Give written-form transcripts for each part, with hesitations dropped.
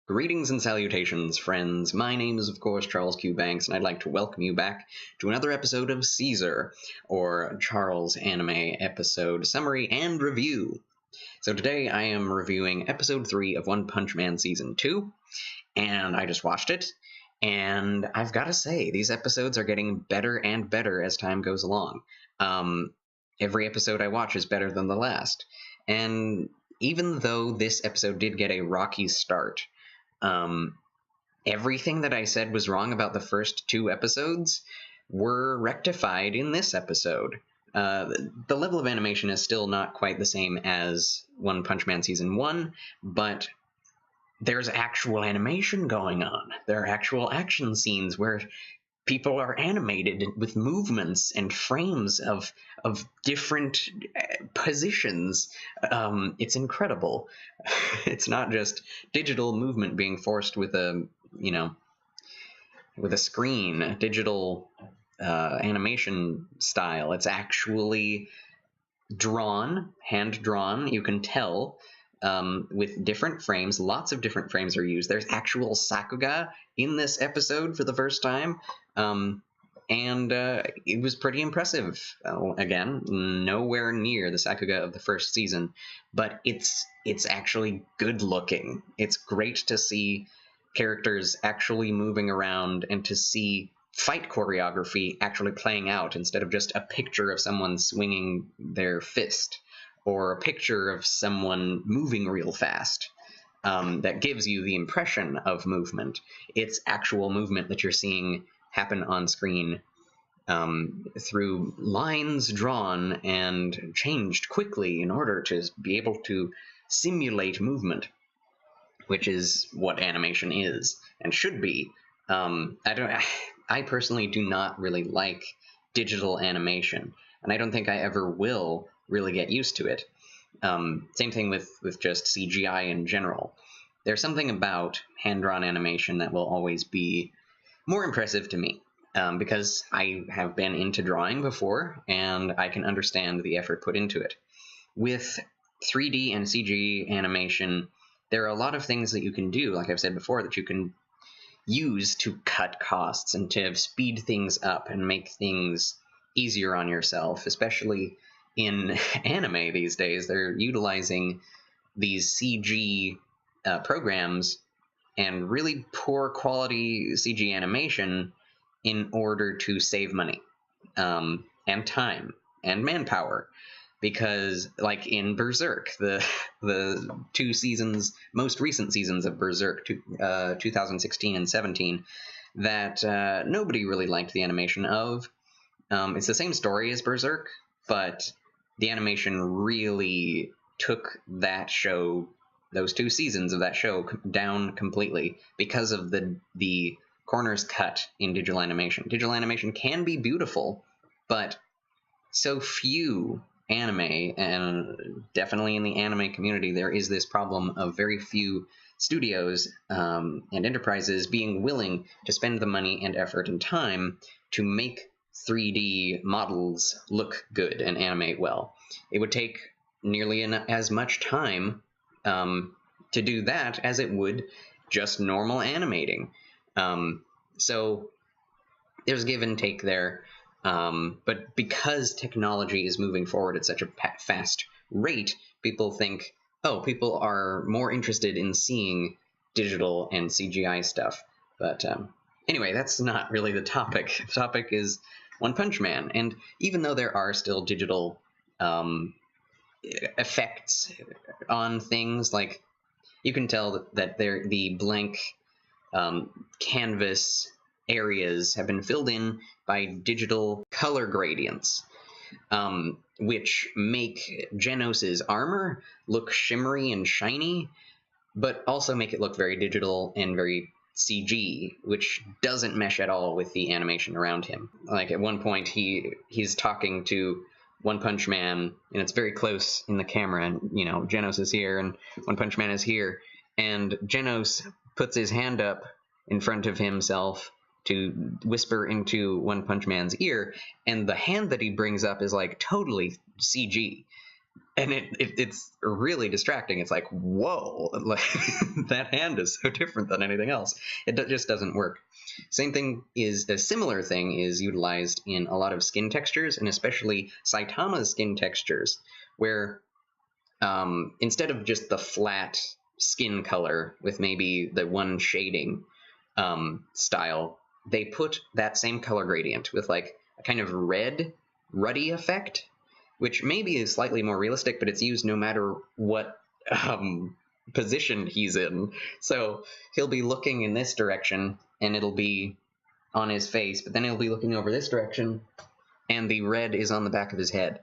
Greetings and salutations, friends. My name is, of course, Charles Q. Banks, and I'd like to welcome you back to another episode of Caesar, or Charles Anime Episode Summary and Review. So today I am reviewing Episode 3 of One Punch Man Season 2, and I just watched it, and I've got to say, these episodes are getting better and better as time goes along. Every episode I watch is better than the last, and even though this episode did get a rocky start, everything that I said was wrong about the first two episodes were rectified in this episode. The level of animation is still not quite the same as One Punch Man Season 1, but there's actual animation going on. There are actual action scenes where people are animated with movements and frames of different positions. It's incredible. It's not just digital movement being forced with a screen, digital animation style. It's actually drawn, hand drawn. You can tell. With different frames, lots of different frames are used. There's actual Sakuga in this episode for the first time, and it was pretty impressive. Again, nowhere near the Sakuga of the first season, but it's actually good looking. It's great to see characters actually moving around and to see fight choreography actually playing out instead of just a picture of someone swinging their fist, or a picture of someone moving real fast that gives you the impression of movement. It's actual movement that you're seeing happen on screen through lines drawn and changed quickly in order to be able to simulate movement, which is what animation is and should be. I personally do not really like digital animation, and I don't think I ever will really get used to it. Same thing with just CGI in general. There's something about hand-drawn animation that will always be more impressive to me, because I have been into drawing before, and I can understand the effort put into it. With 3D and CG animation, there are a lot of things that you can do, like I've said before, that you can use to cut costs and to speed things up and make things easier on yourself, especially in anime these days. They're utilizing these CG programs and really poor quality CG animation in order to save money and time and manpower. Because, like in Berserk, the two seasons, most recent seasons of Berserk, 2016 and 17, that nobody really liked the animation of. It's the same story as Berserk, but the animation really took that show, those two seasons of that show, down completely because of the corners cut in digital animation. Digital animation can be beautiful, but so few anime, and definitely in the anime community, there is this problem of very few studios and enterprises being willing to spend the money and effort and time to make 3D models look good and animate well. It would take nearly as much time to do that as it would just normal animating. So there's give and take there. But because technology is moving forward at such a fast rate, people think, oh, people are more interested in seeing digital and CGI stuff. But anyway, that's not really the topic. The topic is One Punch Man. And even though there are still digital effects on things, like you can tell that the blank canvas areas have been filled in by digital color gradients, which make Genos's armor look shimmery and shiny, but also make it look very digital and very CG, which doesn't mesh at all with the animation around him. Like at one point, he's talking to One Punch Man, and it's very close in the camera, and Genos is here, and One Punch Man is here, and Genos puts his hand up in front of himself to whisper into One Punch Man's ear, and the hand that he brings up is like totally CG. And it's really distracting. It's like, whoa, like that hand is so different than anything else. Just doesn't work. Same thing is a similar thing is utilized in a lot of skin textures, and especially Saitama's skin textures, where instead of just the flat skin color with maybe the one shading style, they put that same color gradient with like a kind of red, ruddy effect, which maybe is slightly more realistic, but it's used no matter what position he's in. So he'll be looking in this direction, and it'll be on his face, but then he'll be looking over this direction, and the red is on the back of his head.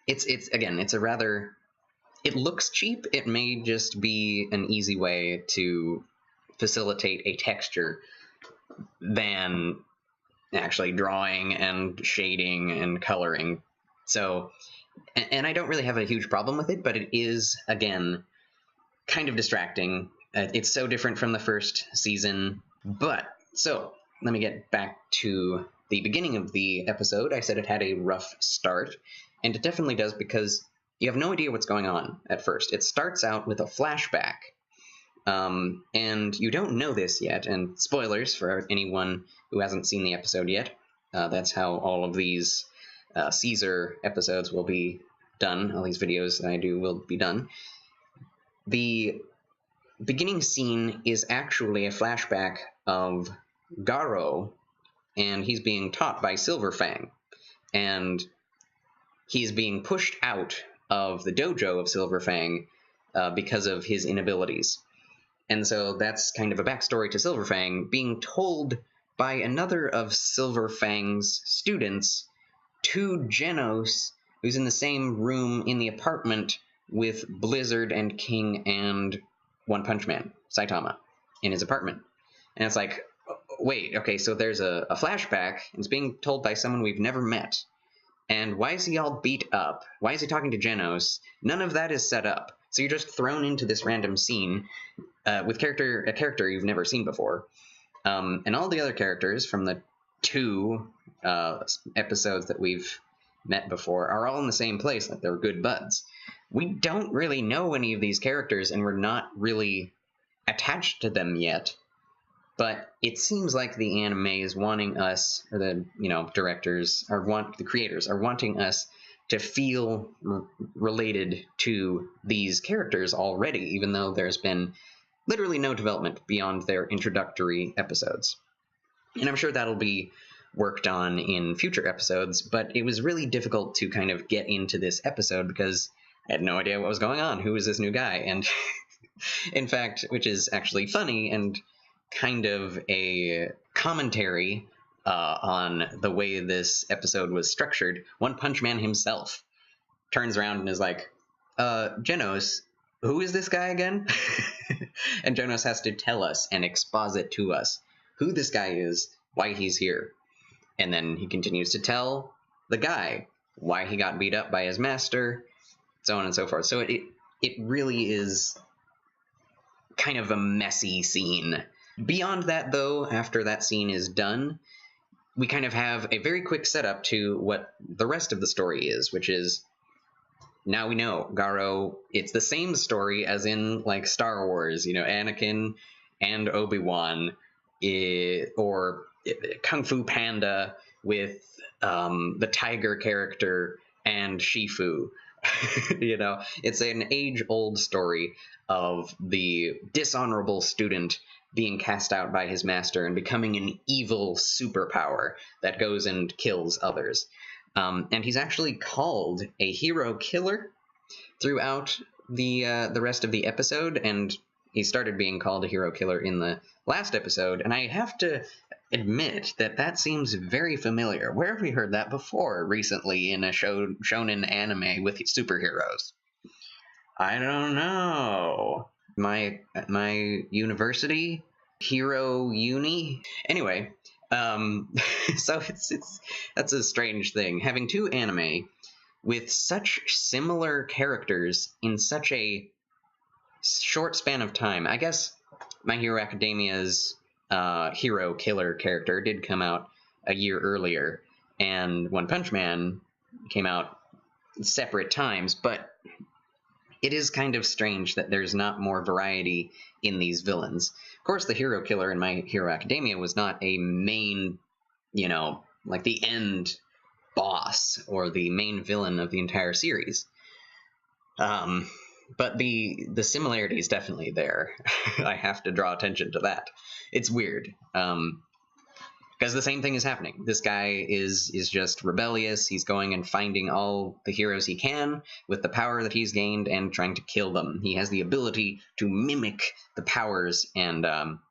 It's a rather, it looks cheap. It may just be an easy way to facilitate a texture than actually drawing and shading and coloring. So, and I don't really have a huge problem with it, but it is, again, kind of distracting. It's so different from the first season. But, so, let me get back to the beginning of the episode. I said it had a rough start, and it definitely does, because you have no idea what's going on at first. It starts out with a flashback, and you don't know this yet, and spoilers for anyone who hasn't seen the episode yet. That's how all of these Caesar episodes will be done. All these videos that I do will be done. The beginning scene is actually a flashback of Garo, and he's being taught by Silverfang, and he's being pushed out of the dojo of Silverfang because of his inabilities. And so that's kind of a backstory to Silverfang being told by another of Silverfang's students to Genos, who's in the same room in the apartment with Blizzard and King and One Punch Man, Saitama, in his apartment. And it's like, wait, okay, so there's a flashback, and it's being told by someone we've never met. And why is he all beat up? Why is he talking to Genos? None of that is set up. So you're just thrown into this random scene with a character you've never seen before. And all the other characters from the 2 episodes that we've met before are all in the same place, like they're good buds. We don't really know any of these characters, and we're not really attached to them yet. But it seems like the anime is wanting us, or the directors the creators are wanting us to feel related to these characters already, even though there's been literally no development beyond their introductory episodes. And I'm sure that'll be worked on in future episodes, but it was really difficult to kind of get into this episode because I had no idea what was going on. Who is this new guy? And in fact, which is actually funny and kind of a commentary on the way this episode was structured, One Punch Man himself turns around and is like, Genos, who is this guy again? And Genos has to tell us and exposit to us who this guy is, why he's here. And then he continues to tell the guy why he got beat up by his master, so on and so forth. So it really is kind of a messy scene. Beyond that, though, after that scene is done, we kind of have a very quick setup to what the rest of the story is, which is, now we know Garo, it's the same story as in, like, Star Wars, Anakin and Obi-Wan, or Kung Fu Panda with the tiger character and Shifu. It's an age-old story of the dishonorable student being cast out by his master and becoming an evil superpower that goes and kills others. And he's actually called a hero killer throughout the rest of the episode, and he started being called a hero killer in the last episode, and I have to admit that seems very familiar. Where have we heard that before recently in a shonen anime with superheroes? I don't know. My university? Hero Uni? Anyway, so that's a strange thing. Having 2 anime with such similar characters in such a short span of time. I guess My Hero Academia's hero killer character did come out a year earlier, and One Punch Man came out separate times, but it is kind of strange that there's not more variety in these villains. Of course, the hero killer in My Hero Academia was not a main, like the end boss or the main villain of the entire series. But the similarity is definitely there. I have to draw attention to that. It's weird. Because the same thing is happening. This guy is just rebellious. He's going and finding all the heroes he can with the power that he's gained and trying to kill them. He has the ability to mimic the powers and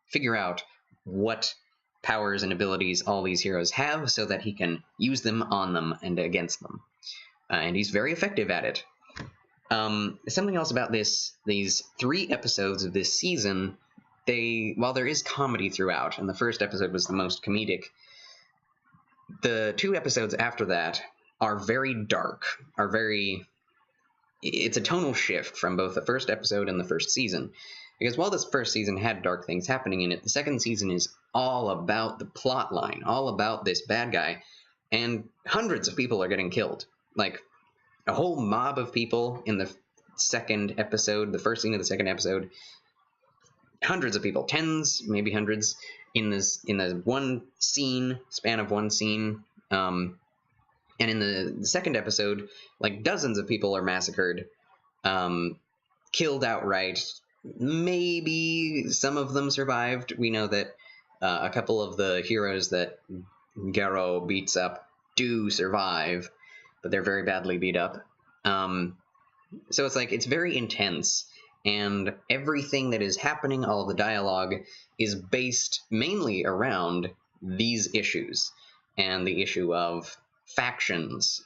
figure out what powers and abilities all these heroes have so that he can use them on them and against them. And he's very effective at it. Something else about these 3 episodes of this season, while there is comedy throughout, and the first episode was the most comedic, the 2 episodes after that are very dark, it's a tonal shift from both the first episode and the first season. Because while this first season had dark things happening in it, the second season is all about the plot line, all about this bad guy, and hundreds of people are getting killed. Like, a whole mob of people in the second episode, the first scene of the second episode, hundreds of people, tens, maybe hundreds, in the one scene, span of one scene. And in the second episode, like, dozens of people are massacred, killed outright. Maybe some of them survived. We know that a couple of the heroes that Garo beats up do survive, but they're very badly beat up. So it's like, it's very intense. And everything that is happening, all the dialogue, is based mainly around these issues and the issue of factions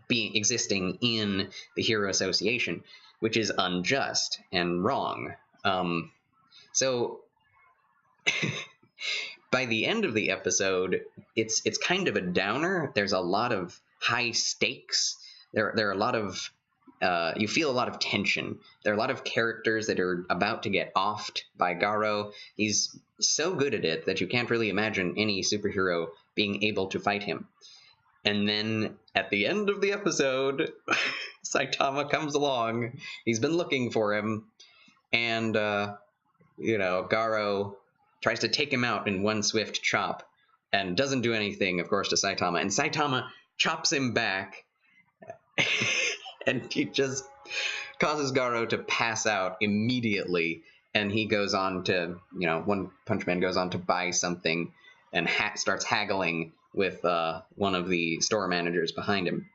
existing in the Hero Association, which is unjust and wrong. So by the end of the episode, it's kind of a downer. There's a lot of high stakes. There are a lot of you feel a lot of tension. There are a lot of characters that are about to get offed by Garo. He's so good at it that you can't really imagine any superhero being able to fight him. And then at the end of the episode, Saitama comes along. He's been looking for him. And, Garo tries to take him out in one swift chop and doesn't do anything, of course, to Saitama. And Saitama chops him back. And he just causes Garo to pass out immediately. And he goes on to, One Punch Man goes on to buy something and starts haggling with one of the store managers behind him.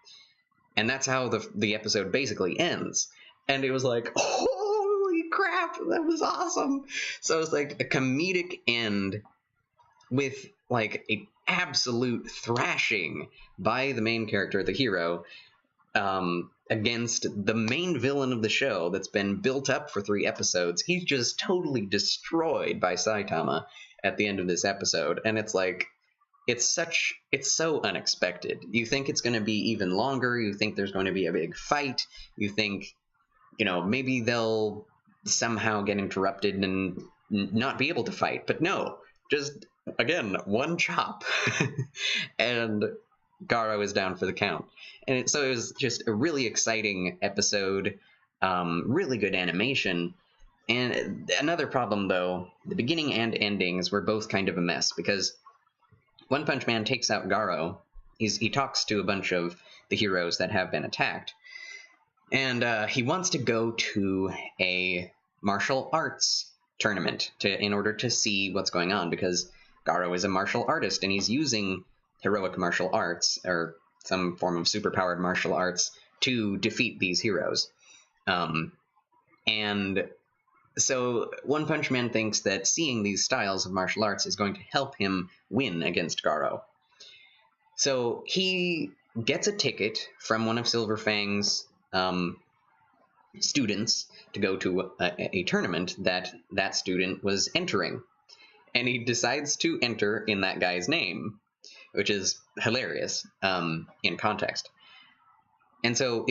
And that's how the episode basically ends. And it was like, holy crap, that was awesome. So it's like a comedic end with like an absolute thrashing by the main character, the hero, against the main villain of the show that's been built up for 3 episodes. He's just totally destroyed by Saitama at the end of this episode. And it's like, it's so unexpected. You think it's going to be even longer. You think there's going to be a big fight. You think, maybe they'll somehow get interrupted and not be able to fight. But no, just, again, one chop. And Garo is down for the count. And so it was just a really exciting episode, really good animation. And another problem, though, the beginning and endings were both kind of a mess, because One Punch Man takes out Garo. He talks to a bunch of the heroes that have been attacked. And he wants to go to a martial arts tournament in order to see what's going on, because Garo is a martial artist, and he's using heroic martial arts, or some form of superpowered martial arts, to defeat these heroes. And so One Punch Man thinks that seeing these styles of martial arts is going to help him win against Garo. So he gets a ticket from one of Silver Fang's students to go to a tournament that student was entering. And he decides to enter in that guy's name, which is hilarious in context. And so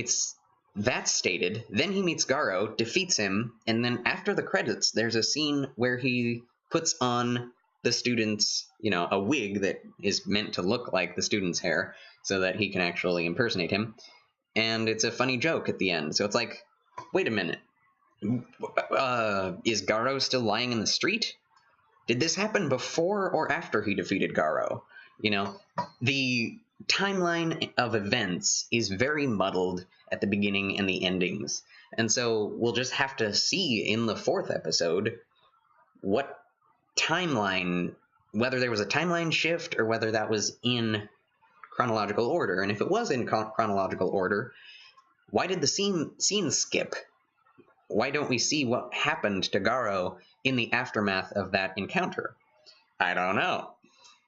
that's stated. Then he meets Garo, defeats him, and then after the credits, there's a scene where he puts on the student's, a wig that is meant to look like the student's hair so that he can actually impersonate him. and it's a funny joke at the end. So it's like, wait a minute, is Garo still lying in the street? Did this happen before or after he defeated Garo? You know, the timeline of events is very muddled at the beginning and the endings. And so we'll just have to see in the 4th episode what timeline, whether there was a timeline shift or whether that was in chronological order. And if it was in chronological order, why did the scene skip? Why don't we see what happened to Garo in the aftermath of that encounter? I don't know.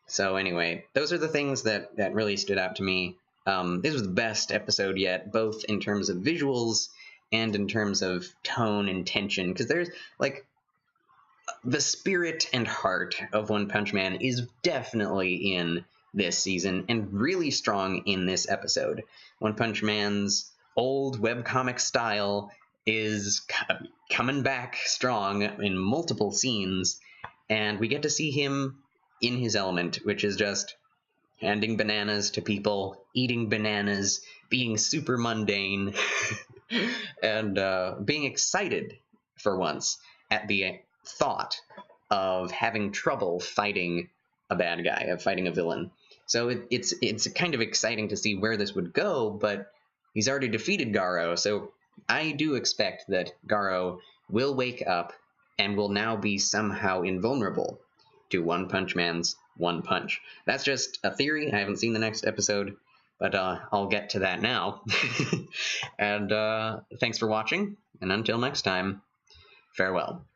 So anyway, those are the things that really stood out to me. This was the best episode yet, both in terms of visuals and in terms of tone and tension, because there's, like, the spirit and heart of One Punch Man is definitely in this season and really strong in this episode. One Punch Man's old webcomic style is coming back strong in multiple scenes, and we get to see him in his element, which is just handing bananas to people, eating bananas, being super mundane, and being excited for once at the thought of having trouble fighting a bad guy, of fighting a villain. So it's kind of exciting to see where this would go, but he's already defeated Garo, so I do expect that Garo will wake up and will now be somehow invulnerable to One Punch Man's One Punch. That's just a theory. I haven't seen the next episode, but I'll get to that now. And thanks for watching, and until next time, farewell.